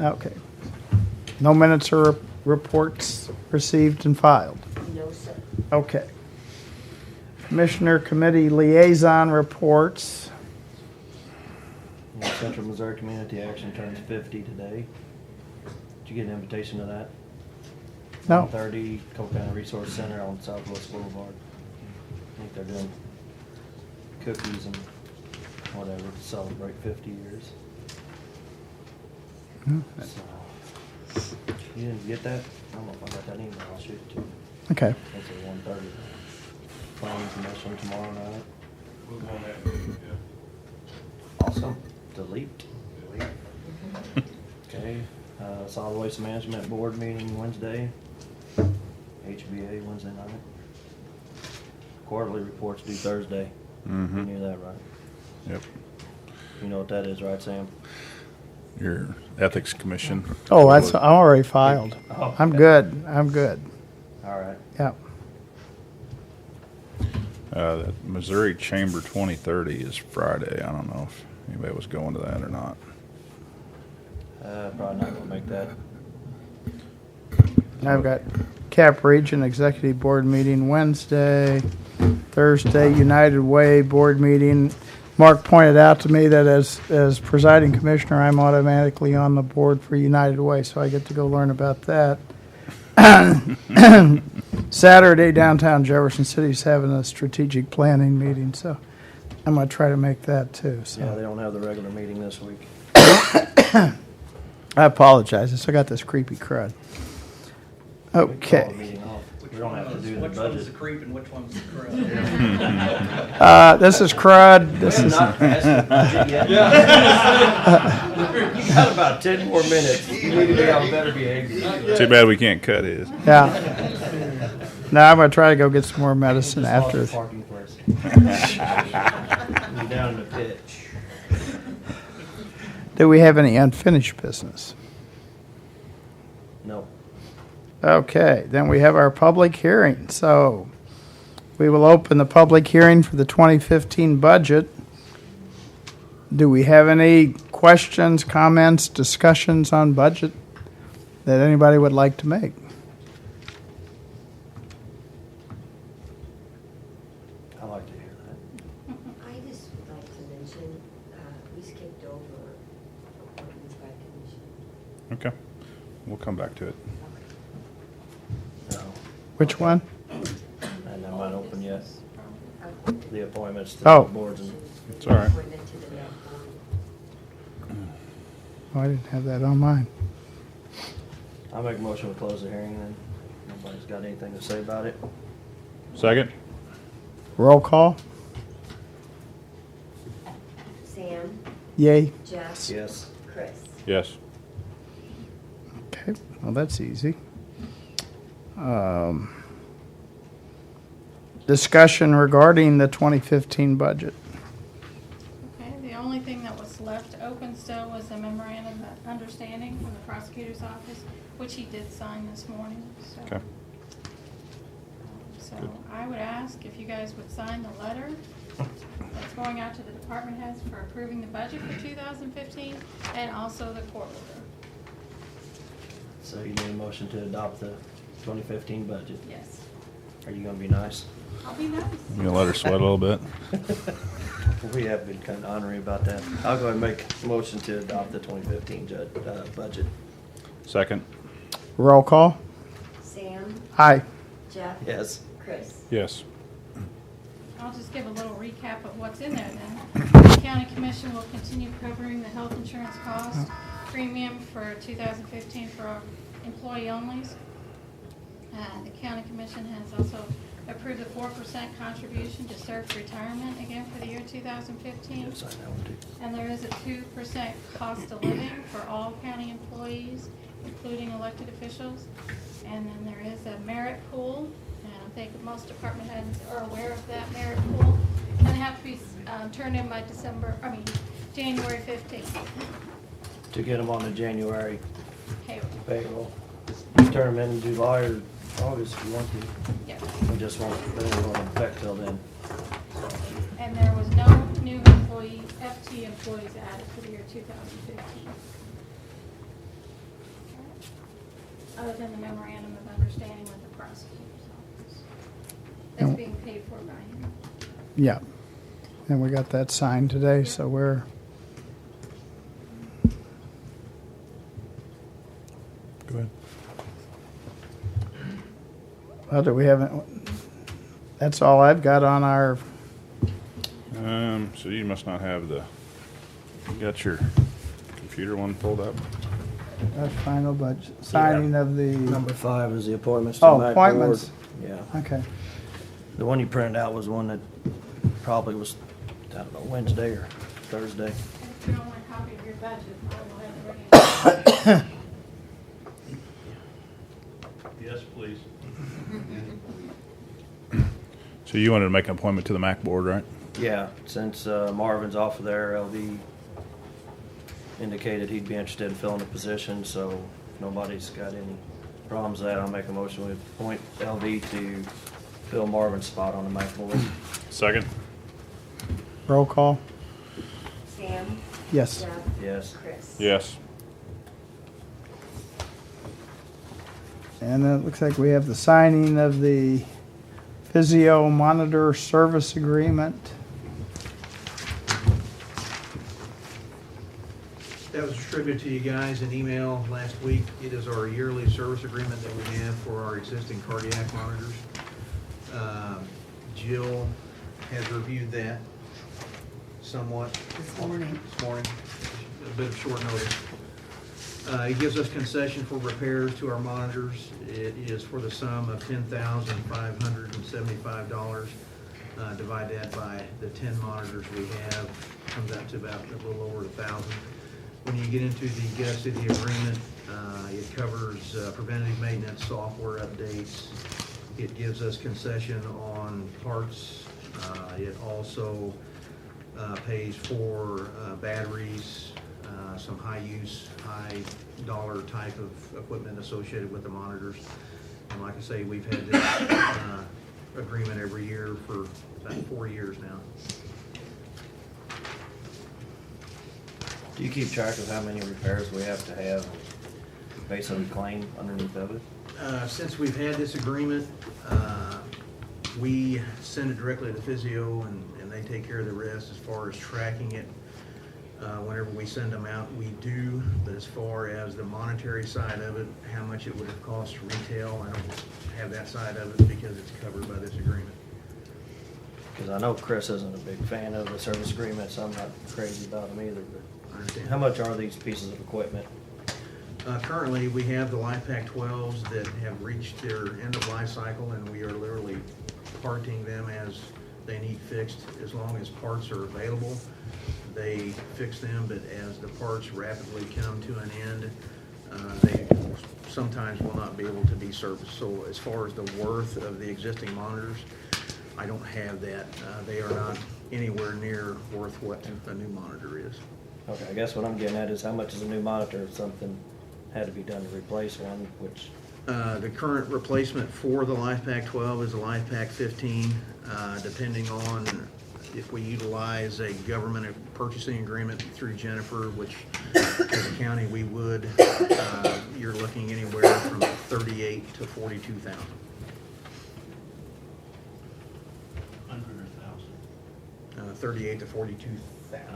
Okay. No minutes or reports received and filed? No, sir. Okay. Commissioner Committee Liaison Reports. Central Missouri Community Action turns 50 today. Did you get an invitation to that? No. 1:30, Cole County Resource Center on Southwest Boulevard. I think they're doing cookies and whatever to celebrate 50 years. So, you didn't get that? I don't know if I got that email. I'll shoot it to you. Okay. It's at 1:30. Planning Commission tomorrow night. Awesome. Delete. Okay. Solid Waste Management Board meeting Wednesday. HBA Wednesday night. Quarterly reports due Thursday. You knew that, right? Yep. You know what that is, right, Sam? Your Ethics Commission. Oh, that's I already filed. Oh, I'm okay. good. I'm good. All right. Yeah. The Missouri Chamber 2030 is Friday. I don't know if anybody was going to that or not. Probably not gonna make that. I've got Cap Region Executive Board meeting Wednesday, Thursday, United Way Board meeting. Mark pointed out to me that as presiding commissioner, I'm automatically on the board for United Way, so I get to go learn about that. Saturday, downtown Jefferson City's having a strategic planning meeting, so I'm going to try to make that too. So. Yeah, they don't have the regular meeting this week. I apologize. I still got this creepy crud. We can call the Okay. meeting off. We don't have to do the Which one's the budget. creep and which one's the crud? This is crud. This is. Not passed the budget yet. You got about 10 more minutes. You need to be on better behavior. Too bad we can't cut his. Yeah. Now I'm going to try to go get some more medicine Just after. lost the parking place. You're down in the pit. Do we have any unfinished business? No. Okay, then we have our public hearing. So we will open the public hearing for the 2015 budget. Do we have any questions, comments, discussions on budget that anybody would like to make? I like to hear that. I just would like to mention, we skipped over appointments by commission. Okay. We'll come back to it. No. Which one? And I'm not open yet. The appointments to Oh. the boards and It's all right. Appointment to the net board. Oh, I didn't have that on mine. I'll make a motion to close the hearing then. Nobody's got anything to say about it? Second? Roll call. Sam, Yay. Jeff, Yes. Chris. Yes. Okay, well, that's easy. Discussion regarding the 2015 budget. Okay, the only thing that was left open still was a memorandum of understanding from the prosecutor's office, which he did sign this morning, so. Okay. So Good. I would ask if you guys would sign the letter that's going out to the department heads for approving the budget for 2015 and also the court order. So you need a motion to adopt the 2015 budget. Yes, Are you gonna be nice? I'll be nice. You gonna let her sweat a little bit? We have been kind of ornery about that. I'll go ahead and make a motion to adopt the 2015 budget. Second? Roll call. Sam, Aye. Jeff. Yes. Chris. Yes. I'll just give a little recap of what's in there then. The county commission will continue covering the health insurance cost premium for 2015 for our employee onlys. The county commission has also approved a 4% contribution to CERF retirement again for the year 2015. Yes, I know, too. And there is a 2% cost of living for all county employees, including elected officials. And then there is a merit pool, and I think most department heads are aware of that merit pool. And they have to be turned in by January 15th. To get them on the January Payroll. payroll. You turn them in July or August if you want to. Yep. We just won't, they won't affect till then. And there was no new FT employees added for the year 2015. other than the memorandum of understanding with the prosecutor's office. That's And- being paid for by him. Yeah. And we got that signed today, so we're, Go ahead. other, we haven't, that's all I've got on our, So you must not have you got your computer one pulled up? final budget, signing of the, Number 5 is the appointments to oh, the MAC board. appointments. Yeah. Okay. The one you printed out was one that probably was, I don't know, Wednesday or Thursday. If you don't want a copy of your budget, I will have it ready. Yes, please. So you wanted to make an appointment to the MAC board, right? Yeah, since Marvin's off of there, LD indicated he'd be interested in filling the position, so if nobody's got any problems with that, I'll make a motion to appoint LD to fill Marvin's spot on the MAC board. Second? Roll call? Sam? Yes. Jeff? Yes. Chris? Yes. And it looks like we have the signing of the physio monitor service agreement. That was distributed to you guys in email last week. It is our yearly service agreement that we have for our existing cardiac monitors. Jill has reviewed that somewhat. This morning. This morning, a bit of short notice. It gives us concession for repairs to our monitors. It is for the sum of $10,575. Divide that by the 10 monitors we have, comes out to about a little over 1,000. When you get into the guts of the agreement, it covers preventative maintenance, software updates. It gives us concession on parts. It also pays for batteries, some high-use, high-dollar type of equipment associated with the monitors. And like I say, we've had this agreement every year for about 4 years now. Do you keep track of how many repairs we have to have based on the claim underneath of it? Since we've had this agreement, we send it directly to physio and they take care of the rest as far as tracking it. Whenever we send them out, we do, but as far as the monetary side of it, how much it would have cost retail, I don't have that side of it because it's covered by this agreement. Because I know Chris isn't a big fan of the service agreements, I'm not crazy about them either, but I understand. how much are these pieces of equipment? Currently, we have the LifePak 12s that have reached their end of life cycle, and we are literally parting them as they need fixed. As long as parts are available, they fix them, but as the parts rapidly come to an end, they sometimes will not be able to be serviced. So as far as the worth of the existing monitors, I don't have that. They are not anywhere near worth what a new monitor is. Okay, I guess what I'm getting at is how much is a new monitor if something had to be done to replace one, which, The current replacement for the LifePak 12 is a LifePak 15. Depending on if we utilize a government purchasing agreement through Jennifer, which as a county we would, you're looking anywhere from 38 to 42,000. 38 to 42,000.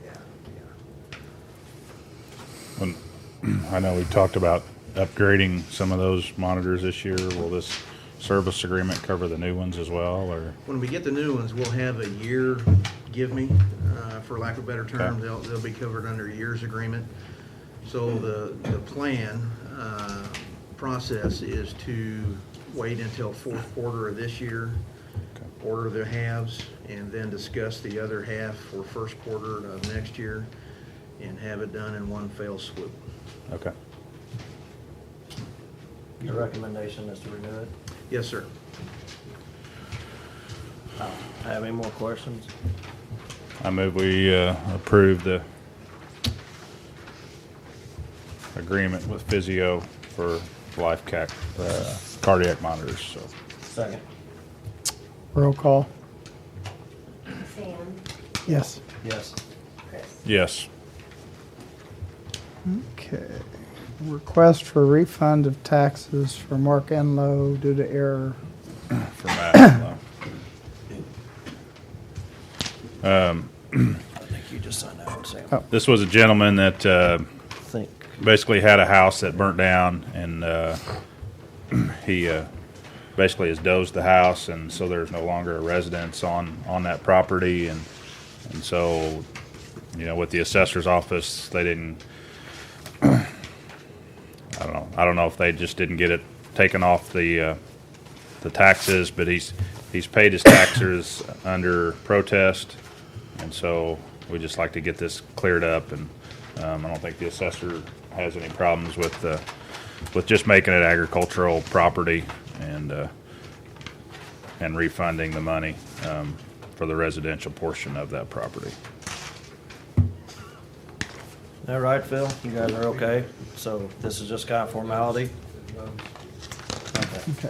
Yeah. When, I know we talked about upgrading some of those monitors this year. Will this service agreement cover the new ones as well, or? When we get the new ones, we'll have a year give me, for lack of a better term. Okay. They'll be covered under a year's agreement. So the plan, process is to wait until fourth quarter of this year, order the halves, and then discuss the other half for first quarter of next year, and have it done in one fell swoop. Okay. your recommendation is to renew it. Yes, sir. Have any more questions? I move we approve the agreement with Physio for LifeCAC cardiac monitors, so. Second. Roll call? Sam? Yes. Yes. Chris? Yes. Okay. Request for refund of taxes for Mark Enlow due to error. For Matt. I think you just signed that one, Sam. Oh. This was a gentleman that I think. basically had a house that burnt down, and he basically has dozed the house, and so there's no longer a residence on that property, and so, you know, with the assessor's office, they didn't. I don't know if they just didn't get it taken off the taxes, but he's paid his taxes under protest, and so we just like to get this cleared up, and I don't think the assessor has any problems with just making it agricultural property and refunding the money for the residential portion of that property. Is that right, Phil? You guys are okay? So this is just kind of formality? Okay. Okay.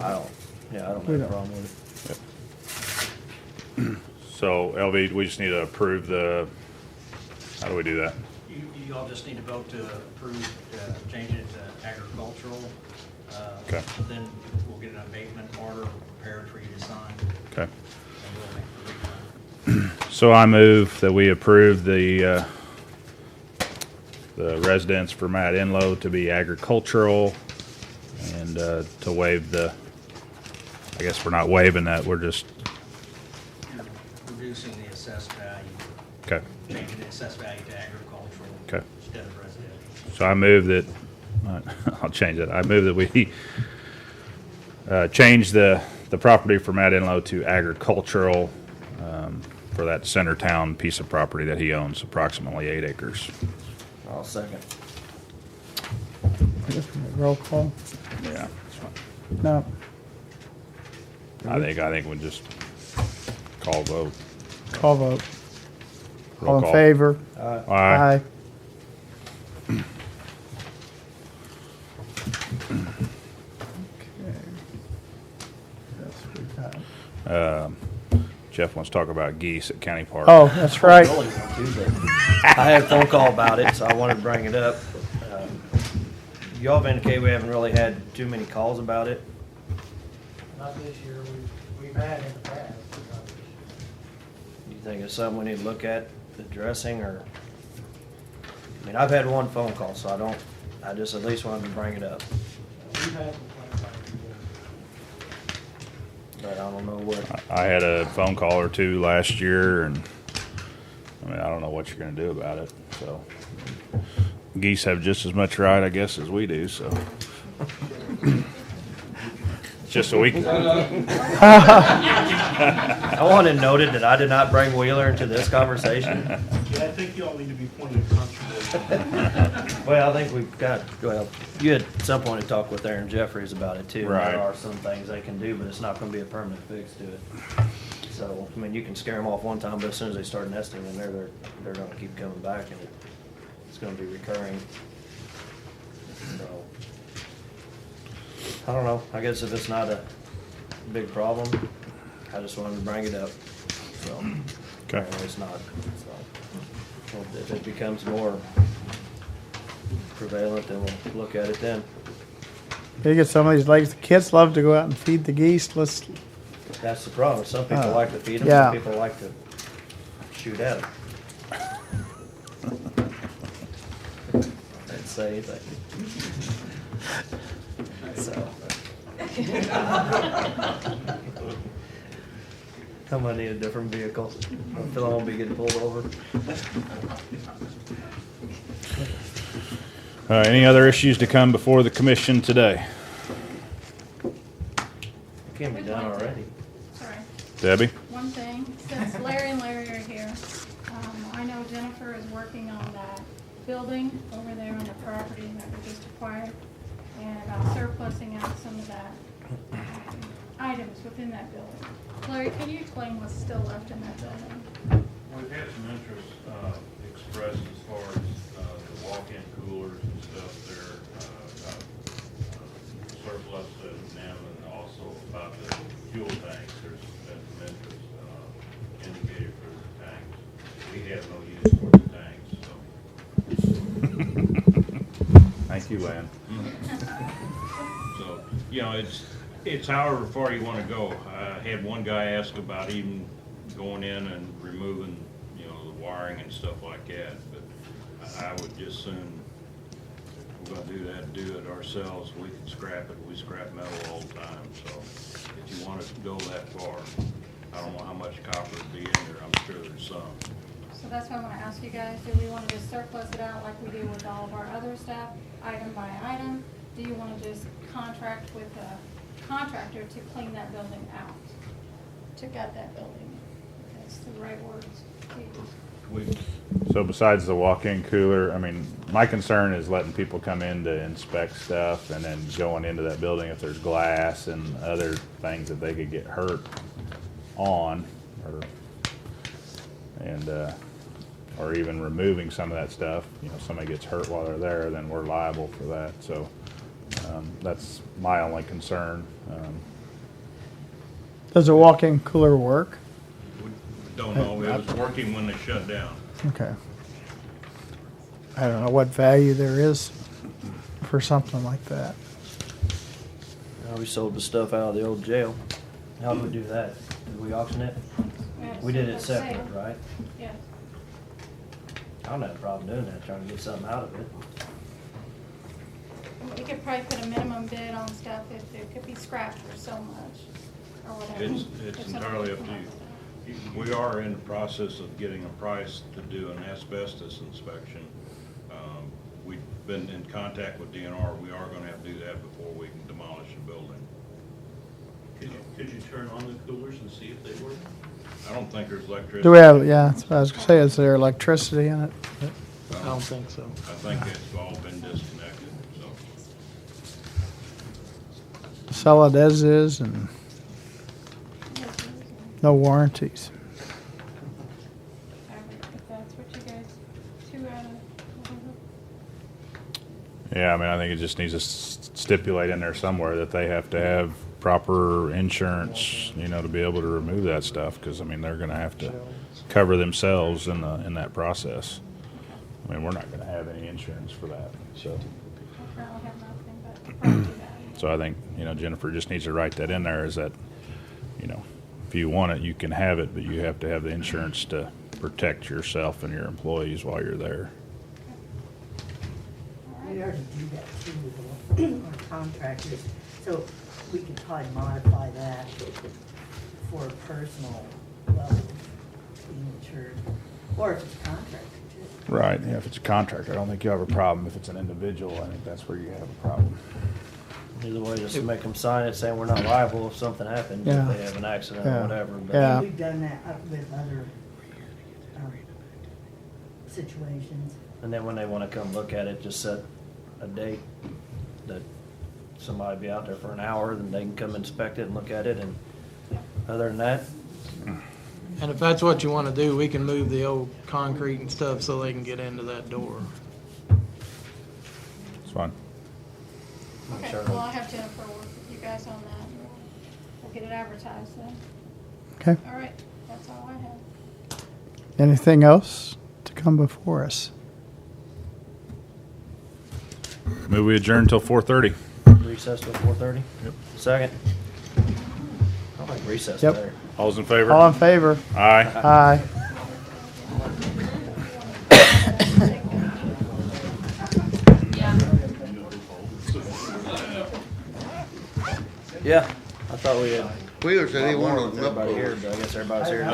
I don't have We a don't. problem with it. So, LV, we just need to approve how do we do that? You all just need to vote to approve, changing it to agricultural. Okay. Then we'll get an abatement order prepared for you to sign, Okay. and we'll make the refund. So I move that we approve the residence for Matt Enlow to be agricultural and to waive I guess we're not waiving that, we're just, You're reducing the assessed value, okay. changing the assessed value to agricultural Okay. instead of residential. So I move that, I'll change that. I move that we change the property for Matt Enlow to agricultural for that center town piece of property that he owns, approximately 8 acres. I'll second. I guess we have roll call. Yeah. That's fine. No. I think we'll just call vote. Call vote. Roll All in call. favor? Aye. Okay. Yes, we got. Jeff wants to talk about geese at County Park. Oh, that's right. Really want to, but I had a phone call about it, so I wanted to bring it up. Y'all have indicated we haven't really had too many calls about it. Not this year, we've had in the past. Do you think it's something we need to look at addressing, or? I mean, I've had one phone call, so I just at least wanted to bring it up. We've had complaints about it. But I don't know what, I had a phone call or two last year, and I mean, I don't know what you're going to do about it. So, geese have just as much right, I guess, as we do. So, it's just a week. I want it noted that I did not bring Wheeler into this conversation. Yeah, I think you all need to be pointed constantly. Well, I think we've got, well, you had at some point to talk with Aaron Jeffries about it too. Right. There are some things they can do, but it's not gonna be a permanent fix to it. So, I mean, you can scare them off one time, but as soon as they start nesting in there, they're gonna keep coming back, and it's gonna be recurring. So, I don't know, I guess if it's not a big problem, I just wanted to bring it up, so. Okay. Apparently it's not, so. Well, if it becomes more prevalent, then we'll look at it then. You get some of these lakes, the kids love to go out and feed the geese. Let's, That's the problem, some people like to feed them, yeah. some people like to shoot at them. Didn't say anything. So. I'm gonna need a different vehicle. I feel I won't be getting pulled over. Any other issues to come before the commission today? It can't be done already. Sorry. Debbie? One thing, since Larry and Larry are here, I know Jennifer is working on that building over there on the property that we just acquired, and surplusing out some of that items within that building. Larry, can you explain what's still left in that building? We've had some interest expressed as far as the walk-in coolers and stuff there, surplus to them, and also about the fuel tanks. There's been some interest indicated for the tanks. We have no use for the tanks, so. rescue land. So, you know, it's however far you wanna go. I had one guy ask about even going in and removing, you know, the wiring and stuff like that, but I would just soon, if we're gonna do that, do it ourselves. We can scrap it, we scrap metal all the time, so if you wanna go that far, I don't know how much copper would be in there, I'm sure there's some. So that's why I want to ask you guys, do we want to just surplus it out like we do with all of our other stuff, item by item? Do you want to just contract with a contractor to clean that building out? To gut that building? That's the right words to use. We, So besides the walk-in cooler, I mean, my concern is letting people come in to inspect stuff and then going into that building if there's glass and other things that they could get hurt on, or even removing some of that stuff. You know, if somebody gets hurt while they're there, then we're liable for that. So that's my only concern. Does a walk-in cooler work? we don't know, it was working when they shut down. Okay. I don't know what value there is for something like that. We sold the stuff out of the old jail. How did we do that? Did we auction it? We did it separate, right? Yes. I don't have a problem doing that, trying to get something out of it. We could probably put a minimum bid on stuff if it could be scrapped for so much, or whatever. It's If somebody entirely up could to come you. up with that. We are in the process of getting a price to do an asbestos inspection. We've been in contact with DNR. We are gonna have to do that before we can demolish the building. Could you turn on the coolers and see if they work? I don't think there's electricity. Do we have, yeah, that's what I was gonna say, is there electricity in it? I don't think so. I think it's all been disconnected, so. Sell it as is and no warranties. If that's what you guys, two out of, Yeah, I mean, I think it just needs to stipulate in there somewhere that they have to have proper insurance, you know, to be able to remove that stuff, because, I mean, they're gonna have to cover themselves in that process. I mean, we're not gonna have any insurance for that, so. I currently have nothing but property value. So I think, you know, Jennifer just needs to write that in there, is that, you know, if you want it, you can have it, but you have to have the insurance to protect yourself and your employees while you're there. We already do that too with our contractors, so we could probably modify that for a personal level, being insured, or if it's contracted too. Right, yeah, if it's a contractor, I don't think you have a problem. If it's an individual, I think that's where you have a problem. Either way, just make them sign it saying we're not liable if something happens, Yeah. if they have an accident Yeah. or whatever. But Yeah. And we've done that with other situations. And then when they want to come look at it, just set a date that somebody be out there for an hour, then they can come inspect it and look at it. And other than that, And if that's what you want to do, we can move the old concrete and stuff so they can get into that door. It's fine. Okay, Sure. well, I have Jennifer work with you guys on that. We'll get it advertised then. Okay. All right, that's all I have. Anything else to come before us? Move we adjourn until 4:30. recess till 4:30? Yep. Second? I like recess Yep. better. All's in favor? All in favor? Aye. Aye. Yeah, I thought we had Wheeler said he wanted to everybody here, but I guess everybody's here.